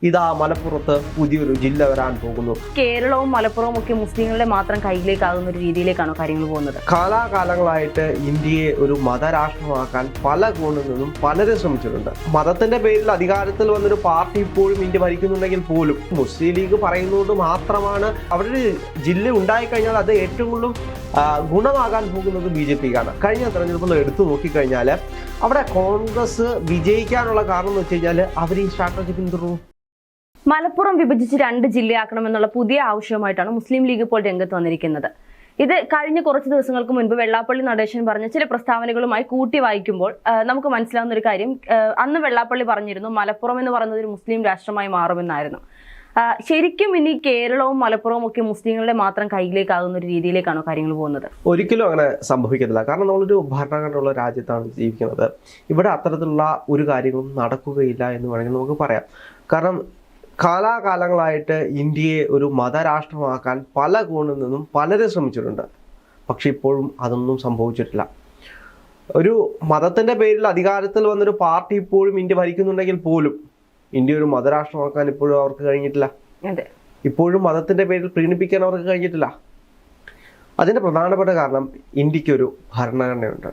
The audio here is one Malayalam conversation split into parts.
ഇതാ മലപ്പുറത്ത് പുതിയൊരു ജില്ല വരാൻ പോകുന്നു. കേരളവും മലപ്പുറവും ഒക്കെ മുസ്ലിങ്ങളുടെ മാത്രം കയ്യിലേക്കാകുന്ന ഒരു രീതിയിലേക്കാണോ കാര്യങ്ങൾ പോകുന്നത്? കാലാകാലങ്ങളായിട്ട് ഇന്ത്യയെ ഒരു മതരാഷ്ട്രമാക്കാൻ പല കോണിൽ നിന്നും പലരും ശ്രമിച്ചിട്ടുണ്ട്. മതത്തിന്റെ പേരിൽ അധികാരത്തിൽ വന്നൊരു പാർട്ടി ഇപ്പോഴും ഇന്ത്യ ഭരിക്കുന്നുണ്ടെങ്കിൽ പോലും മുസ്ലിം ലീഗ് പറയുന്നത് മാത്രമാണ് അവരുടെ ജില്ല ഉണ്ടായിക്കഴിഞ്ഞാൽ അത് ഏറ്റവും കൂടുതൽ ഗുണമാകാൻ പോകുന്നത് BJPക്കാണ്. കഴിഞ്ഞ തെരഞ്ഞെടുപ്പിൽ എടുത്തു നോക്കിക്കഴിഞ്ഞാൽ അവിടെ കോൺഗ്രസ് വിജയിക്കാനുള്ള കാരണം എന്ന് വെച്ച് കഴിഞ്ഞാൽ അവർ ഈ സ്ട്രാറ്റജി പിന്തുടർന്നു. മലപ്പുറം വിഭജിച്ച് 2 ജില്ലയാക്കണമെന്നുള്ള പുതിയ ആവശ്യവുമായിട്ടാണ് മുസ്ലിം ലീഗ് ഇപ്പോൾ രംഗത്ത് വന്നിരിക്കുന്നത്. ഇത് കഴിഞ്ഞ കുറച്ച് ദിവസങ്ങൾക്ക് മുൻപ് വെള്ളാപ്പള്ളി നടേശൻ പറഞ്ഞ ചില പ്രസ്താവനകളുമായി കൂട്ടി വായിക്കുമ്പോൾ നമുക്ക് മനസ്സിലാവുന്ന ഒരു കാര്യം, അന്ന് വെള്ളാപ്പള്ളി പറഞ്ഞിരുന്നു മലപ്പുറം എന്ന് പറയുന്നത് ഒരു മുസ്ലിം രാഷ്ട്രമായി മാറുമെന്നായിരുന്നു. ശരിക്കും ഇനി കേരളവും മലപ്പുറവും ഒക്കെ മുസ്ലിങ്ങളുടെ മാത്രം കയ്യിലേക്കാകുന്ന ഒരു രീതിയിലേക്കാണോ കാര്യങ്ങൾ പോകുന്നത്? ഒരിക്കലും അങ്ങനെ സംഭവിക്കത്തില്ല. കാരണം നമ്മളൊരു ഭരണഘടനയുള്ള രാജ്യത്താണ് ജീവിക്കുന്നത്. ഇവിടെ അത്തരത്തിലുള്ള ഒരു കാര്യങ്ങളും നടക്കുകയില്ല എന്ന് വേണമെങ്കിൽ നമുക്ക് പറയാം. കാരണം കാലാകാലങ്ങളായിട്ട് ഇന്ത്യയെ ഒരു മതരാഷ്ട്രമാക്കാൻ പല കോണിൽ നിന്നും പലരും ശ്രമിച്ചിട്ടുണ്ട്. പക്ഷെ ഇപ്പോഴും അതൊന്നും സംഭവിച്ചിട്ടില്ല. ഒരു മതത്തിന്റെ പേരിൽ അധികാരത്തിൽ വന്നൊരു പാർട്ടി ഇപ്പോഴും ഇന്ത്യ ഭരിക്കുന്നുണ്ടെങ്കിൽ പോലും ഇന്ത്യ ഒരു മതരാഷ്ട്രമാക്കാൻ ഇപ്പോഴും അവർക്ക് കഴിഞ്ഞിട്ടില്ല. ഇപ്പോഴും മതത്തിന്റെ പേരിൽ പ്രീണിപ്പിക്കാൻ അവർക്ക് കഴിഞ്ഞിട്ടില്ല. അതിന്റെ പ്രധാനപ്പെട്ട കാരണം ഇന്ത്യക്കൊരു ഭരണഘടനയുണ്ട്.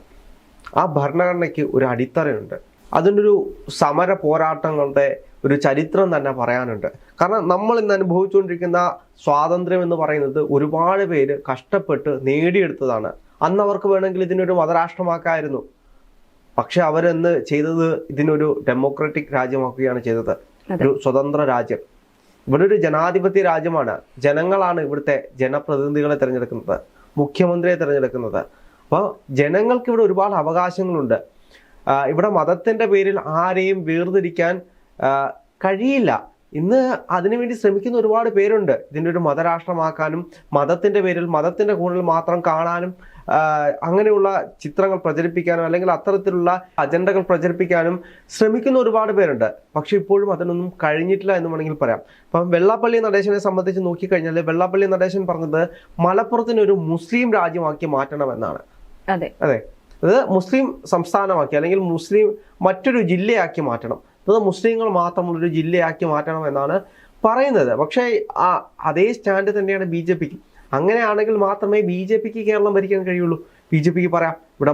ആ ഭരണഘടനയ്ക്ക് ഒരു അടിത്തറയുണ്ട്. അതിനൊരു സമര പോരാട്ടങ്ങളുടെ ഒരു ചരിത്രം തന്നെ പറയാനുണ്ട്. കാരണം നമ്മൾ ഇന്ന് അനുഭവിച്ചുകൊണ്ടിരിക്കുന്ന സ്വാതന്ത്ര്യം എന്ന് പറയുന്നത് ഒരുപാട് പേര് കഷ്ടപ്പെട്ട് നേടിയെടുത്തതാണ്. അന്ന് അവർക്ക് വേണമെങ്കിൽ ഇതിനൊരു മതരാഷ്ട്രമാക്കായിരുന്നു. പക്ഷെ അവരെന്ന് ചെയ്തത് ഇതിനൊരു ഡെമോക്രാറ്റിക് രാജ്യമാക്കുകയാണ് ചെയ്തത്, ഒരു സ്വതന്ത്ര രാജ്യം. ഇവിടെ ഒരു ജനാധിപത്യ രാജ്യമാണ്. ജനങ്ങളാണ് ഇവിടുത്തെ ജനപ്രതിനിധികളെ തിരഞ്ഞെടുക്കുന്നത്, മുഖ്യമന്ത്രിയെ തിരഞ്ഞെടുക്കുന്നത്. അപ്പോൾ ജനങ്ങൾക്ക് ഇവിടെ ഒരുപാട് അവകാശങ്ങളുണ്ട്. ഇവിടെ മതത്തിന്റെ പേരിൽ ആരെയും വേർതിരിക്കാൻ കഴിയില്ല. ഇന്ന് അതിനുവേണ്ടി ശ്രമിക്കുന്ന ഒരുപാട് പേരുണ്ട്. ഇതിൻ്റെ ഒരു മതരാഷ്ട്രമാക്കാനും മതത്തിന്റെ പേരിൽ മതത്തിന്റെ കൂടുതൽ മാത്രം കാണാനും അങ്ങനെയുള്ള ചിത്രങ്ങൾ പ്രചരിപ്പിക്കാനും അല്ലെങ്കിൽ അത്തരത്തിലുള്ള അജണ്ടകൾ പ്രചരിപ്പിക്കാനും ശ്രമിക്കുന്ന ഒരുപാട് പേരുണ്ട്. പക്ഷെ ഇപ്പോഴും അതിനൊന്നും കഴിഞ്ഞിട്ടില്ല എന്ന് വേണമെങ്കിൽ പറയാം. അപ്പം വെള്ളാപ്പള്ളി നടേശനെ സംബന്ധിച്ച് നോക്കിക്കഴിഞ്ഞാൽ വെള്ളാപ്പള്ളി നടേശൻ പറഞ്ഞത് മലപ്പുറത്തിനെ ഒരു മുസ്ലിം രാജ്യമാക്കി മാറ്റണമെന്നാണ്. അതെ, അത് മുസ്ലിം സംസ്ഥാനമാക്കി അല്ലെങ്കിൽ മുസ്ലിം മറ്റൊരു ജില്ലയാക്കി മാറ്റണം, അത് മുസ്ലിങ്ങൾ മാത്രമുള്ളൊരു ജില്ലയാക്കി മാറ്റണം എന്നാണ് പറയുന്നത്. പക്ഷേ അതേ സ്റ്റാൻഡ് തന്നെയാണ് BJPക്ക്. അങ്ങനെയാണെങ്കിൽ മാത്രമേ BJPക്ക് കേരളം ഭരിക്കാൻ കഴിയുള്ളൂ. BJPക്ക് പറയാം. ഇവിടെ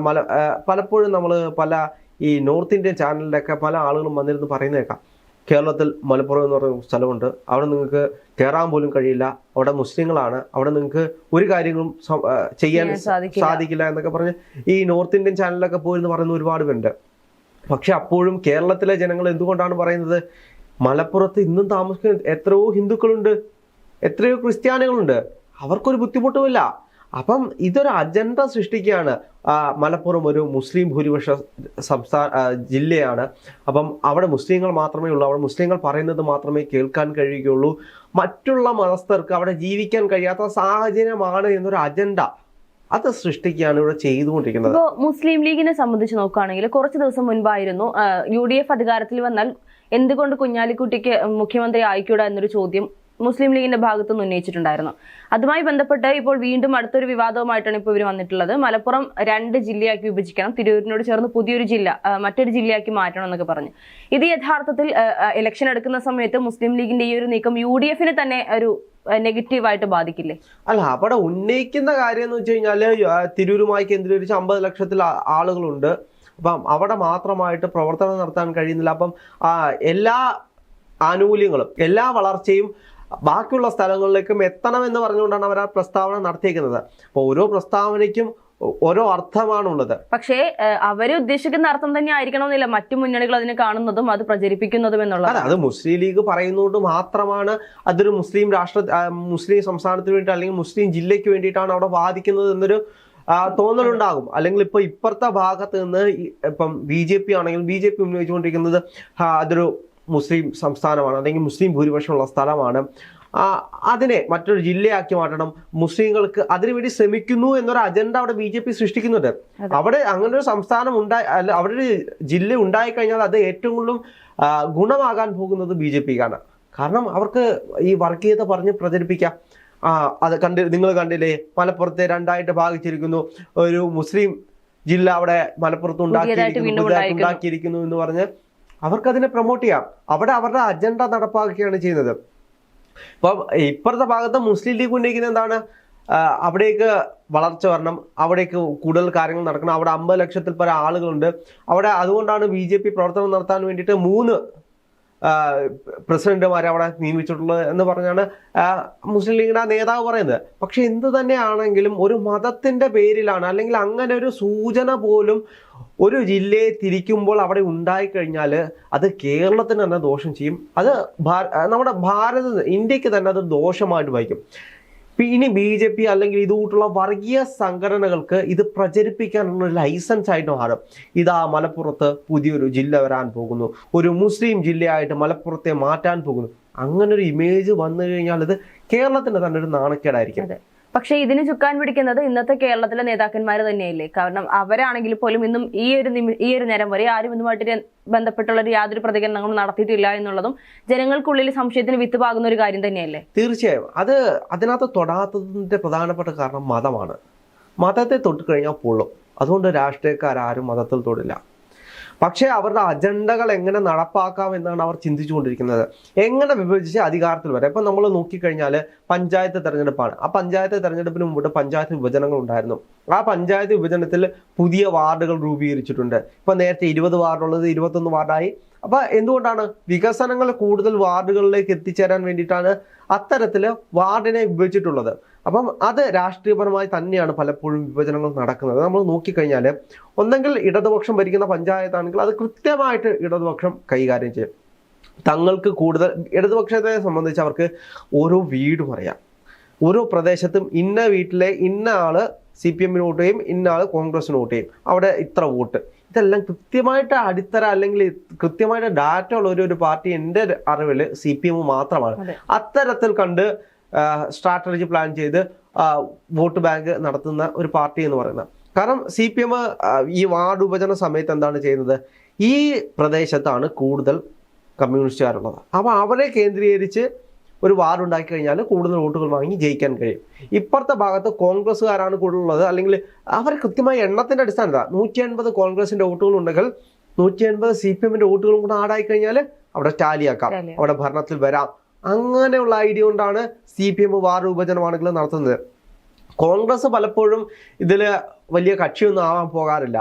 പലപ്പോഴും നമ്മൾ പല ഈ നോർത്ത് ഇന്ത്യൻ ചാനലിലൊക്കെ പല ആളുകളും വന്നിരുന്ന് പറയുന്നത് കേൾക്കാം, കേരളത്തിൽ മലപ്പുറം എന്ന് പറയുന്ന സ്ഥലമുണ്ട്, അവിടെ നിങ്ങൾക്ക് കയറാൻ പോലും കഴിയില്ല, അവിടെ മുസ്ലിങ്ങളാണ്, അവിടെ നിങ്ങൾക്ക് ഒരു കാര്യങ്ങളും ചെയ്യാൻ സാധിക്കില്ല എന്നൊക്കെ പറഞ്ഞ് ഈ നോർത്ത് ഇന്ത്യൻ ചാനലിലൊക്കെ പോയിരുന്ന് പറയുന്ന ഒരുപാട് പേരുണ്ട്. പക്ഷെ അപ്പോഴും കേരളത്തിലെ ജനങ്ങൾ എന്തുകൊണ്ടാണ് പറയുന്നത്, മലപ്പുറത്ത് ഇന്നും താമസിക്കുന്ന എത്രയോ ഹിന്ദുക്കളുണ്ട്, എത്രയോ ക്രിസ്ത്യാനികളുണ്ട്, അവർക്കൊരു ബുദ്ധിമുട്ടുമില്ല. അപ്പം ഇതൊരു അജണ്ട സൃഷ്ടിക്കുകയാണ്. മലപ്പുറം ഒരു മുസ്ലിം ഭൂരിപക്ഷ ജില്ലയാണ്. അപ്പം അവിടെ മുസ്ലിങ്ങൾ മാത്രമേ ഉള്ളൂ, അവിടെ മുസ്ലിങ്ങൾ പറയുന്നത് മാത്രമേ കേൾക്കാൻ കഴിയുകയുള്ളൂ, മറ്റുള്ള മതസ്ഥർക്ക് അവിടെ ജീവിക്കാൻ കഴിയാത്ത സാഹചര്യമാണ് എന്നൊരു അജണ്ട അത് സൃഷ്ടിക്കുകയാണ് ഇവിടെ ചെയ്തുകൊണ്ടിരിക്കുന്നത്. ഇപ്പോൾ മുസ്ലിം ലീഗിനെ സംബന്ധിച്ച് നോക്കുകയാണെങ്കിൽ കുറച്ച് ദിവസം മുൻപായിരുന്നു UDF അധികാരത്തിൽ വന്നാൽ എന്തുകൊണ്ട് കുഞ്ഞാലിക്കുട്ടിക്ക് മുഖ്യമന്ത്രി ആയിക്കൂടാ എന്നൊരു ചോദ്യം മുസ്ലിം ലീഗിന്റെ ഭാഗത്തുനിന്ന് ഉന്നയിച്ചിട്ടുണ്ടായിരുന്നു. അതുമായി ബന്ധപ്പെട്ട് ഇപ്പോൾ വീണ്ടും അടുത്തൊരു വിവാദവുമായിട്ടാണ് ഇപ്പോൾ ഇവർ വന്നിട്ടുള്ളത്. മലപ്പുറം 2 ജില്ലയാക്കി വിഭജിക്കണം, തിരൂരിനോട് ചേർന്ന് പുതിയൊരു ജില്ല മറ്റൊരു ജില്ലയാക്കി മാറ്റണം എന്നൊക്കെ പറഞ്ഞു. ഇത് യഥാർത്ഥത്തിൽ ഇലക്ഷൻ എടുക്കുന്ന സമയത്ത് മുസ്ലിം ലീഗിന്റെ ഈ ഒരു നീക്കം UDFനെ തന്നെ ഒരു നെഗറ്റീവായിട്ട് ബാധിക്കില്ലേ? അല്ല, അവിടെ ഉന്നയിക്കുന്ന കാര്യം എന്ന് വെച്ച് കഴിഞ്ഞാല് തിരൂരുമായി കേന്ദ്രീകരിച്ച് 50 ലക്ഷത്തിൽ ആളുകളുണ്ട്. അപ്പം അവിടെ മാത്രമായിട്ട് പ്രവർത്തനം നടത്താൻ കഴിയുന്നില്ല. അപ്പം എല്ലാ ആനുകൂല്യങ്ങളും എല്ലാ വളർച്ചയും ബാക്കിയുള്ള സ്ഥലങ്ങളിലേക്കും എത്തണമെന്ന് പറഞ്ഞുകൊണ്ടാണ് അവർ ആ പ്രസ്താവന നടത്തിയിരിക്കുന്നത്. അപ്പോൾ ഓരോ പ്രസ്താവനയ്ക്കും ഓരോ അർത്ഥമാണുള്ളത്. പക്ഷേ അവര് ഉദ്ദേശിക്കുന്ന അർത്ഥം തന്നെ ആയിരിക്കണമെന്നില്ല മറ്റു മുന്നണികൾ അതിനെ കാണുന്നതും അത് പ്രചരിപ്പിക്കുന്നതും എന്നുള്ളത്. അത് മുസ്ലിം ലീഗ് പറയുന്നതുകൊണ്ട് മാത്രമാണ് അതൊരു മുസ്ലിം സംസ്ഥാനത്തിന് വേണ്ടി അല്ലെങ്കിൽ മുസ്ലിം ജില്ലയ്ക്ക് വേണ്ടിയിട്ടാണ് അവിടെ വാദിക്കുന്നത് എന്നൊരു തോന്നലുണ്ടാകും. അല്ലെങ്കിൽ ഇപ്പൊ ഇപ്പുറത്തെ ഭാഗത്ത് നിന്ന് ഇപ്പം BJP ആണെങ്കിൽ BJP ഉന്നയിച്ചുകൊണ്ടിരിക്കുന്നത് അതൊരു മുസ്ലിം സംസ്ഥാനമാണ് അല്ലെങ്കിൽ മുസ്ലിം ഭൂരിപക്ഷമുള്ള സ്ഥലമാണ്, അതിനെ മറ്റൊരു ജില്ലയാക്കി മാറ്റണം, മുസ്ലിങ്ങൾക്ക് അതിനുവേണ്ടി ശ്രമിക്കുന്നു എന്നൊരു അജണ്ട അവിടെ BJP സൃഷ്ടിക്കുന്നുണ്ട്. അവിടെ അങ്ങനെ ഒരു സംസ്ഥാനം അവിടെ ഒരു ജില്ല ഉണ്ടായിക്കഴിഞ്ഞാൽ അത് ഏറ്റവും കൂടുതലും ഗുണമാകാൻ പോകുന്നത് BJPക്കാണ്. കാരണം അവർക്ക് ഈ വർഗീയത പറഞ്ഞ് പ്രചരിപ്പിക്കാം. അത് നിങ്ങൾ കണ്ടില്ലേ, മലപ്പുറത്തെ 2ആയിട്ട് ഭാഗിച്ചിരിക്കുന്നു, ഒരു മുസ്ലിം ജില്ല അവിടെ മലപ്പുറത്ത് ഉണ്ടാക്കിയിരിക്കുന്നു എന്ന് പറഞ്ഞ് അവർക്കതിനെ പ്രൊമോട്ട് ചെയ്യാം. അവിടെ അവരുടെ അജണ്ട നടപ്പാക്കുകയാണ് ചെയ്യുന്നത്. ഇപ്പം ഇപ്പുറത്തെ ഭാഗത്ത് മുസ്ലിം ലീഗ് ഉന്നയിക്കുന്നത് എന്താണ്? അവിടേക്ക് വളർച്ച വരണം, അവിടേക്ക് കൂടുതൽ കാര്യങ്ങൾ നടക്കണം, അവിടെ 50 ലക്ഷത്തിൽ പല ആളുകളുണ്ട് അവിടെ. അതുകൊണ്ടാണ് BJP പ്രവർത്തനം നടത്താൻ വേണ്ടിയിട്ട് 3 പ്രസിഡന്റുമാരെ അവിടെ നിയമിച്ചിട്ടുള്ളത് എന്ന് പറഞ്ഞാണ് മുസ്ലിം ലീഗിന്റെ നേതാവ് പറയുന്നത്. പക്ഷെ എന്ത് തന്നെയാണെങ്കിലും ഒരു മതത്തിന്റെ പേരിലാണ്, അല്ലെങ്കിൽ അങ്ങനെ ഒരു സൂചന പോലും ഒരു ജില്ലയെ തിരിക്കുമ്പോൾ അവിടെ ഉണ്ടായിക്കഴിഞ്ഞാൽ അത് കേരളത്തിന് തന്നെ ദോഷം ചെയ്യും. അത് നമ്മുടെ ഇന്ത്യക്ക് തന്നെ അത് ദോഷമായിട്ട് വഹിക്കും. ഇനി BJP അല്ലെങ്കിൽ ഇതുകൂട്ടുള്ള വർഗീയ സംഘടനകൾക്ക് ഇത് പ്രചരിപ്പിക്കാനുള്ള ലൈസൻസ് ആയിട്ട് മാറും. ഇതാ മലപ്പുറത്ത് പുതിയൊരു ജില്ല വരാൻ പോകുന്നു, ഒരു മുസ്ലിം ജില്ലയായിട്ട് മലപ്പുറത്തെ മാറ്റാൻ പോകുന്നു. അങ്ങനെ ഒരു ഇമേജ് വന്നു കഴിഞ്ഞാൽ ഇത് കേരളത്തിന് തന്നെ ഒരു നാണക്കേടായിരിക്കും. പക്ഷെ ഇതിന് ചുക്കാൻ പിടിക്കുന്നത് ഇന്നത്തെ കേരളത്തിലെ നേതാക്കന്മാർ തന്നെയല്ലേ? കാരണം അവരാണെങ്കിൽ പോലും ഇന്നും ഈ ഒരു നേരം വരെ ആരും ഇതുമായിട്ട് ബന്ധപ്പെട്ടുള്ള യാതൊരു പ്രതികരണങ്ങളും നടത്തിയിട്ടില്ല എന്നുള്ളതും ജനങ്ങൾക്കുള്ളിൽ സംശയത്തിന് വിത്ത് പാകുന്ന ഒരു കാര്യം തന്നെയല്ലേ? തീർച്ചയായും. അതിനകത്ത് തൊടാത്തതിന്റെ പ്രധാനപ്പെട്ട കാരണം മതമാണ്. മതത്തെ തൊട്ട് കഴിഞ്ഞാൽ പൊള്ളും. അതുകൊണ്ട് രാഷ്ട്രീയക്കാരും മതത്തിൽ തൊടില്ല. പക്ഷേ അവരുടെ അജണ്ടകൾ എങ്ങനെ നടപ്പാക്കാം എന്നാണ് അവർ ചിന്തിച്ചുകൊണ്ടിരിക്കുന്നത്. എങ്ങനെ വിഭജിച്ച് അധികാരത്തിൽ വരാം. ഇപ്പം നമ്മൾ നോക്കിക്കഴിഞ്ഞാൽ പഞ്ചായത്ത് തെരഞ്ഞെടുപ്പാണ്. ആ പഞ്ചായത്ത് തെരഞ്ഞെടുപ്പിന് മുമ്പ് പഞ്ചായത്ത് വിഭജനങ്ങൾ ഉണ്ടായിരുന്നു. ആ പഞ്ചായത്ത് വിഭജനത്തിൽ പുതിയ വാർഡുകൾ രൂപീകരിച്ചിട്ടുണ്ട്. ഇപ്പം നേരത്തെ 20 വാർഡുള്ളത് 21 വാർഡായി. അപ്പൊ എന്തുകൊണ്ടാണ്? വികസനങ്ങൾ കൂടുതൽ വാർഡുകളിലേക്ക് എത്തിച്ചേരാൻ വേണ്ടിയിട്ടാണ് അത്തരത്തില് വാർഡിനെ വിഭജിച്ചിട്ടുള്ളത്. അപ്പം അത് രാഷ്ട്രീയപരമായി തന്നെയാണ് പലപ്പോഴും വിഭജനങ്ങൾ നടക്കുന്നത്. നമ്മൾ നോക്കിക്കഴിഞ്ഞാൽ ഒന്നെങ്കിൽ ഇടതുപക്ഷം ഭരിക്കുന്ന പഞ്ചായത്താണെങ്കിൽ അത് കൃത്യമായിട്ട് ഇടതുപക്ഷം കൈകാര്യം ചെയ്യും. തങ്ങൾക്ക് കൂടുതൽ ഇടതുപക്ഷത്തെ സംബന്ധിച്ച് അവർക്ക് ഓരോ വീടും അറിയാം. ഓരോ പ്രദേശത്തും ഇന്ന വീട്ടിലെ ഇന്ന ആള് CPM വോട്ട് ചെയ്യും, ഇന്ന ആള് കോൺഗ്രസിന് വോട്ട് ചെയ്യും, അവിടെ ഇത്ര വോട്ട്. ഇതെല്ലാം കൃത്യമായിട്ട് അടിത്തറ അല്ലെങ്കിൽ കൃത്യമായിട്ട് ഡാറ്റ ഉള്ള ഒരു പാർട്ടി എൻ്റെ അറിവിൽ CPM മാത്രമാണ്. അത്തരത്തിൽ കണ്ട് സ്ട്രാറ്റജി പ്ലാൻ ചെയ്ത് വോട്ട് ബാങ്ക് നടത്തുന്ന ഒരു പാർട്ടി എന്ന് പറയുന്നത്. കാരണം CPM ഈ വാർഡ് വിഭജന സമയത്ത് എന്താണ് ചെയ്യുന്നത്? ഈ പ്രദേശത്താണ് കൂടുതൽ കമ്മ്യൂണിസ്റ്റുകാരുള്ളത്. അപ്പോൾ അവരെ കേന്ദ്രീകരിച്ച് ഒരു വാർഡ് ഉണ്ടാക്കി കഴിഞ്ഞാൽ കൂടുതൽ വോട്ടുകൾ വാങ്ങി ജയിക്കാൻ കഴിയും. ഇപ്പുറത്തെ ഭാഗത്ത് കോൺഗ്രസ്സുകാരാണ് കൂടുതലുള്ളത്, അല്ലെങ്കിൽ അവർ കൃത്യമായ എണ്ണത്തിന്റെ അടിസ്ഥാനത 180 കോൺഗ്രസിന്റെ വോട്ടുകൾ ഉണ്ടെങ്കിൽ 180 CPMന്റെ വോട്ടുകളും കൂടെ ആഡായി കഴിഞ്ഞാൽ അവിടെ ടാലിയാക്കാം, അവിടെ ഭരണത്തിൽ വരാം. അങ്ങനെയുള്ള ഐഡിയ കൊണ്ടാണ് CPM വാർഡ് വിഭജനമാണെങ്കിൽ നടത്തുന്നത്. കോൺഗ്രസ് പലപ്പോഴും ഇതില് വലിയ കക്ഷിയൊന്നും ആവാൻ പോകാറില്ല.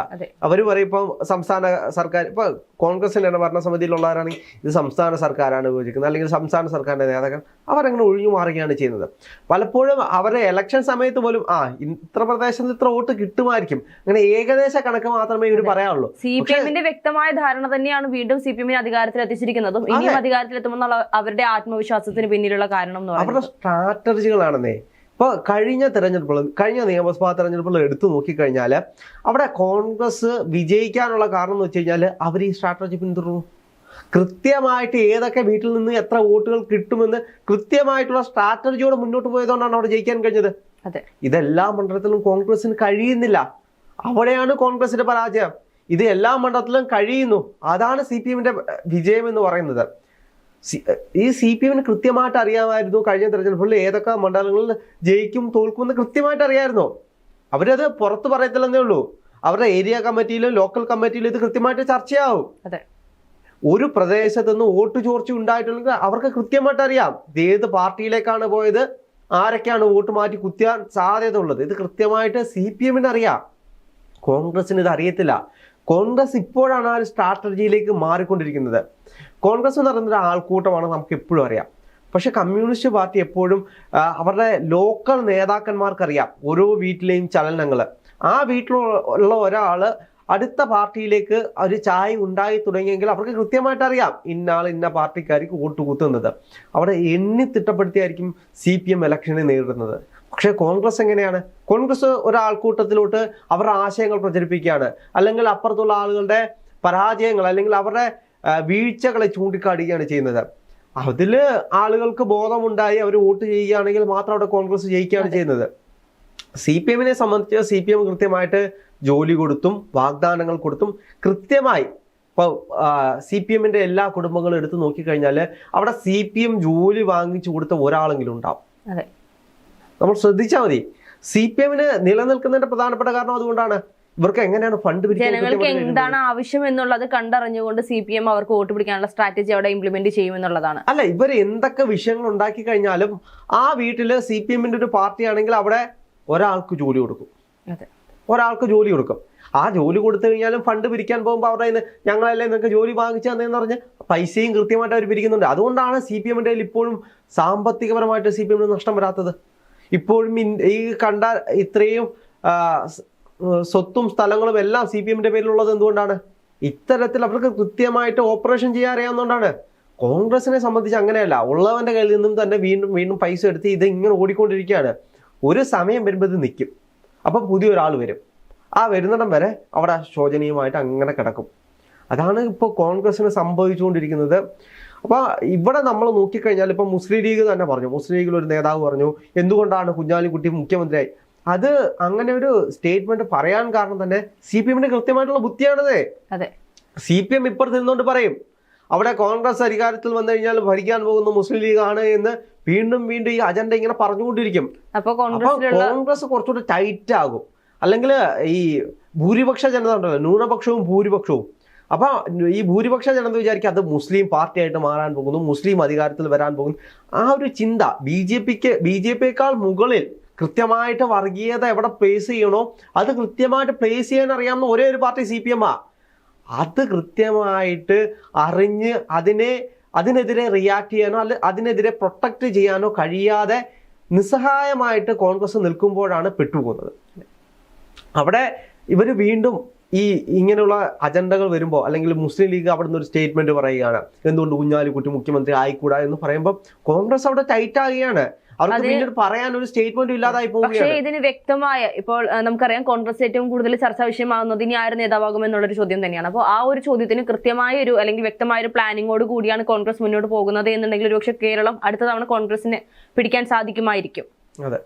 അവർ പറയും ഇപ്പം സംസ്ഥാന സർക്കാർ, ഇപ്പൊ കോൺഗ്രസിന്റെ ഭരണസമിതിയിലുള്ളവരാണെങ്കിൽ ഇത് സംസ്ഥാന സർക്കാരാണ് വിഭജിക്കുന്നത്, അല്ലെങ്കിൽ സംസ്ഥാന സർക്കാരിന്റെ നേതാക്കൾ അവരങ്ങനെ ഒഴിഞ്ഞു മാറുകയാണ് ചെയ്യുന്നത്. പലപ്പോഴും അവരുടെ ഇലക്ഷൻ സമയത്ത് പോലും ഇത്ര പ്രദേശത്ത് ഇത്ര വോട്ട് കിട്ടുമായിരിക്കും, അങ്ങനെ ഏകദേശ കണക്ക് മാത്രമേ ഇവർ പറയാനുള്ളൂ. CPMന്റെ വ്യക്തമായ ധാരണ തന്നെയാണ് വീണ്ടും CPMനെ അധികാരത്തിൽ എത്തിച്ചിരിക്കുന്നതും ഇനിയും അധികാരത്തിലെത്തുമെന്നുള്ള അവരുടെ ആത്മവിശ്വാസത്തിന് പിന്നിലുള്ള കാരണം അവരുടെ സ്ട്രാറ്റജികളാണെന്നേ. ഇപ്പോൾ കഴിഞ്ഞ നിയമസഭാ തെരഞ്ഞെടുപ്പുകൾ എടുത്തു നോക്കിക്കഴിഞ്ഞാൽ അവിടെ കോൺഗ്രസ് വിജയിക്കാനുള്ള കാരണം എന്ന് വെച്ച് കഴിഞ്ഞാൽ അവർ ഈ സ്ട്രാറ്റജി പിന്തുടർന്നു. കൃത്യമായിട്ട് ഏതൊക്കെ വീട്ടിൽ നിന്ന് എത്ര വോട്ടുകൾ കിട്ടുമെന്ന് കൃത്യമായിട്ടുള്ള സ്ട്രാറ്റജിയോടെ മുന്നോട്ട് പോയതുകൊണ്ടാണ് അവിടെ ജയിക്കാൻ കഴിഞ്ഞത്. ഇതെല്ലാ മണ്ഡലത്തിലും കോൺഗ്രസിന് കഴിയുന്നില്ല. അവിടെയാണ് കോൺഗ്രസിന്റെ പരാജയം. ഇത് എല്ലാ മണ്ഡലത്തിലും കഴിയുന്നു. അതാണ് CPMന്റെ വിജയം എന്ന് പറയുന്നത്. ഈ CPMന് കൃത്യമായിട്ട് അറിയാമായിരുന്നു കഴിഞ്ഞ തെരഞ്ഞെടുപ്പിൽ ഏതൊക്കെ മണ്ഡലങ്ങളിൽ ജയിക്കും തോൽക്കുമെന്ന് കൃത്യമായിട്ട് അറിയാമായിരുന്നു. അവരത് പുറത്ത് പറയത്തില്ലെന്നേ ഉള്ളൂ. അവരുടെ ഏരിയ കമ്മിറ്റിയിലും ലോക്കൽ കമ്മിറ്റിയിലും ഇത് കൃത്യമായിട്ട് ചർച്ചയാവും. ഒരു പ്രദേശത്ത് നിന്ന് വോട്ട് ചോർച്ച ഉണ്ടായിട്ടുണ്ടെങ്കിൽ അവർക്ക് കൃത്യമായിട്ട് അറിയാം ഏത് പാർട്ടിയിലേക്കാണ് പോയത്, ആരൊക്കെയാണ് വോട്ട് മാറ്റി കുത്തിയാൻ സാധ്യത ഉള്ളത്. ഇത് കൃത്യമായിട്ട് CPMന് അറിയാം. കോൺഗ്രസിന് ഇത് അറിയത്തില്ല. കോൺഗ്രസ് ഇപ്പോഴാണ് ആ ഒരു സ്ട്രാറ്റജിയിലേക്ക് മാറിക്കൊണ്ടിരിക്കുന്നത്. കോൺഗ്രസ് എന്ന് പറയുന്ന ഒരു ആൾക്കൂട്ടമാണ്, നമുക്ക് എപ്പോഴും അറിയാം. പക്ഷെ കമ്മ്യൂണിസ്റ്റ് പാർട്ടി എപ്പോഴും അവരുടെ ലോക്കൽ നേതാക്കന്മാർക്കറിയാം ഓരോ വീട്ടിലെയും ചലനങ്ങൾ. ആ വീട്ടിലുള്ള ഒരാൾ അടുത്ത പാർട്ടിയിലേക്ക് ഒരു ചായ ഉണ്ടായി തുടങ്ങിയെങ്കിൽ അവർക്ക് കൃത്യമായിട്ട് അറിയാം ഇന്നാൾ ഇന്ന പാർട്ടിക്കാർക്ക് വോട്ട് കുത്തുന്നത്. അവിടെ എണ്ണി തിട്ടപ്പെടുത്തിയായിരിക്കും CPM ഇലക്ഷനെ നേരിടുന്നത്. പക്ഷേ കോൺഗ്രസ് എങ്ങനെയാണ്? കോൺഗ്രസ് ഒരാൾക്കൂട്ടത്തിലോട്ട് അവരുടെ ആശയങ്ങൾ പ്രചരിപ്പിക്കുകയാണ്, അല്ലെങ്കിൽ അപ്പുറത്തുള്ള ആളുകളുടെ പരാജയങ്ങൾ അല്ലെങ്കിൽ അവരുടെ വീഴ്ചകളെ ചൂണ്ടിക്കാട്ടുകയാണ് ചെയ്യുന്നത്. അതിൽ ആളുകൾക്ക് ബോധമുണ്ടായി അവർ വോട്ട് ചെയ്യുകയാണെങ്കിൽ മാത്രം അവിടെ കോൺഗ്രസ് ജയിക്കുകയാണ് ചെയ്യുന്നത്. CPMനെ സംബന്ധിച്ച് CPM കൃത്യമായിട്ട് ജോലി കൊടുത്തും വാഗ്ദാനങ്ങൾ കൊടുത്തും കൃത്യമായി ഇപ്പോൾ CPMന്റെ എല്ലാ കുടുംബങ്ങളും എടുത്ത് നോക്കിക്കഴിഞ്ഞാൽ അവിടെ CPM ജോലി വാങ്ങിച്ചു കൊടുത്ത ഒരാളെങ്കിലും ഉണ്ടാവും. നമ്മൾ ശ്രദ്ധിച്ചാൽ മതി. CPMന് നിലനിൽക്കുന്നതിന്റെ പ്രധാനപ്പെട്ട കാരണം അതുകൊണ്ടാണ്. ഇവർക്ക് എങ്ങനെയാണ് ഫണ്ട് ജനങ്ങൾക്ക് എന്താണ് ആവശ്യം എന്നുള്ളത് കണ്ടറിഞ്ഞുകൊണ്ട് CPM അവർക്ക് വോട്ട് പിടിക്കാനുള്ള സ്ട്രാറ്റജി അവിടെ ഇംപ്ലിമെന്റ് ചെയ്യുമെന്നുള്ളതാണ്. അല്ല, ഇവർ എന്തൊക്കെ വിഷയങ്ങൾ ഉണ്ടാക്കി കഴിഞ്ഞാലും ആ വീട്ടില് CPM-ന്റെ ഒരു പാർട്ടി ആണെങ്കിൽ അവിടെ ഒരാൾക്ക് ജോലി കൊടുക്കും. ഒരാൾക്ക് ജോലി കൊടുക്കും. ആ ജോലി കൊടുത്തു കഴിഞ്ഞാലും ഫണ്ട് പിരിക്കാൻ പോകുമ്പോൾ അവരുടെ ഞങ്ങളല്ലേ നിങ്ങൾക്ക് ജോലി വാങ്ങിച്ചു തന്നേന്ന് പറഞ്ഞ് പൈസയും കൃത്യമായിട്ട് അവർ പിരിക്കുന്നുണ്ട്. അതുകൊണ്ടാണ് CPM-ന്റെ ഇപ്പോഴും സാമ്പത്തികപരമായിട്ട് CPM-ന് നഷ്ടം വരാത്തത്. ഇപ്പോഴും ഈ കണ്ട ഇത്രയും സ്വത്തും സ്ഥലങ്ങളും എല്ലാം CPM-ന്റെ പേരിലുള്ളത് എന്തുകൊണ്ടാണ്? ഇത്തരത്തിൽ അവർക്ക് കൃത്യമായിട്ട് ഓപ്പറേഷൻ ചെയ്യാൻ അറിയാവുന്നതുകൊണ്ടാണ്. കോൺഗ്രസിനെ സംബന്ധിച്ച് അങ്ങനെയല്ല. ഉള്ളവന്റെ കയ്യിൽ നിന്നും തന്നെ വീണ്ടും വീണ്ടും പൈസ എടുത്ത് ഇത് ഇങ്ങനെ ഓടിക്കൊണ്ടിരിക്കുകയാണ്. ഒരു സമയം വരുമ്പോൾ ഇത് നിൽക്കും. അപ്പം പുതിയൊരാൾ വരും. ആ വരുന്നിടം വരെ അവിടെ ശോചനീയമായിട്ട് അങ്ങനെ കിടക്കും. അതാണ് ഇപ്പോൾ കോൺഗ്രസിന് സംഭവിച്ചുകൊണ്ടിരിക്കുന്നത്. അപ്പോൾ ഇവിടെ നമ്മൾ നോക്കിക്കഴിഞ്ഞാൽ ഇപ്പം മുസ്ലിം ലീഗ് തന്നെ പറഞ്ഞു, മുസ്ലിം ലീഗിൽ ഒരു നേതാവ് പറഞ്ഞു എന്തുകൊണ്ടാണ് കുഞ്ഞാലിക്കുട്ടി മുഖ്യമന്ത്രിയായി. അത് അങ്ങനെ ഒരു സ്റ്റേറ്റ്മെന്റ് പറയാൻ കാരണം തന്നെ CPM-ന്റെ കൃത്യമായിട്ടുള്ള ബുദ്ധിയാണത്. CPM ഇപ്പുറത്ത് നിന്നുകൊണ്ട് പറയും അവിടെ കോൺഗ്രസ് അധികാരത്തിൽ വന്നു കഴിഞ്ഞാൽ ഭരിക്കാൻ പോകുന്ന മുസ്ലിം ലീഗ് ആണ് എന്ന് വീണ്ടും വീണ്ടും ഈ അജണ്ട ഇങ്ങനെ പറഞ്ഞുകൊണ്ടിരിക്കും. അപ്പോൾ കോൺഗ്രസ് കുറച്ചുകൂടി ടൈറ്റ് ആകും. അല്ലെങ്കിൽ ഈ ഭൂരിപക്ഷ ജനത ഉണ്ടല്ലോ, ന്യൂനപക്ഷവും ഭൂരിപക്ഷവും. അപ്പൊ ഈ ഭൂരിപക്ഷ ജനത വിചാരിക്കും അത് മുസ്ലിം പാർട്ടിയായിട്ട് മാറാൻ പോകുന്നു, മുസ്ലിം അധികാരത്തിൽ വരാൻ പോകുന്നു. ആ ഒരു ചിന്ത BJP-യേക്കാൾ മുകളിൽ കൃത്യമായിട്ട് വർഗീയത എവിടെ പ്ലേസ് ചെയ്യണോ അത് കൃത്യമായിട്ട് പ്ലേസ് ചെയ്യാൻ അറിയാവുന്ന ഒരേ ഒരു പാർട്ടി CPM-ആ. അത് കൃത്യമായിട്ട് അറിഞ്ഞ് അതിനെതിരെ റിയാക്ട് ചെയ്യാനോ അല്ലെ അതിനെതിരെ പ്രൊട്ടക്ട് ചെയ്യാനോ കഴിയാതെ നിസ്സഹായമായിട്ട് കോൺഗ്രസ് നിൽക്കുമ്പോഴാണ് പെട്ടുപോകുന്നത്. അവിടെ ഇവർ വീണ്ടും ഇങ്ങനെയുള്ള അജണ്ടകൾ വരുമ്പോൾ അല്ലെങ്കിൽ മുസ്ലിം ലീഗ് അവിടെ നിന്ന് ഒരു സ്റ്റേറ്റ്മെന്റ് പറയുകയാണ് എന്തുകൊണ്ട് കുഞ്ഞാലിക്കുട്ടി മുഖ്യമന്ത്രി ആയിക്കൂടാ എന്ന് പറയുമ്പോൾ കോൺഗ്രസ് അവിടെ ടൈറ്റ് ആകുകയാണ്. അവർക്ക് പിന്നീട് പറയാൻ ഒരു സ്റ്റേറ്റ്മെന്റ് ഇല്ലാതായി പോകുകയാണ്. പക്ഷേ ഇതിന് വ്യക്തമായ ഇപ്പോൾ നമുക്കറിയാം കോൺഗ്രസ് ഏറ്റവും കൂടുതൽ ചർച്ചാ വിഷയമാകുന്നത് ഇനി ആര് നേതാവാകും എന്നുള്ളൊരു ചോദ്യം തന്നെയാണ്. അപ്പോൾ ആ ഒരു ചോദ്യത്തിന് കൃത്യമായ ഒരു അല്ലെങ്കിൽ വ്യക്തമായ ഒരു പ്ലാനിങ്ങോട് കൂടിയാണ് കോൺഗ്രസ് മുന്നോട്ട് പോകുന്നത് എന്നുണ്ടെങ്കിൽ ഒരുപക്ഷെ കേരളം അടുത്ത തവണ കോൺഗ്രസിന് പിടിക്കാൻ സാധിക്കുമായിരിക്കും. അതെ.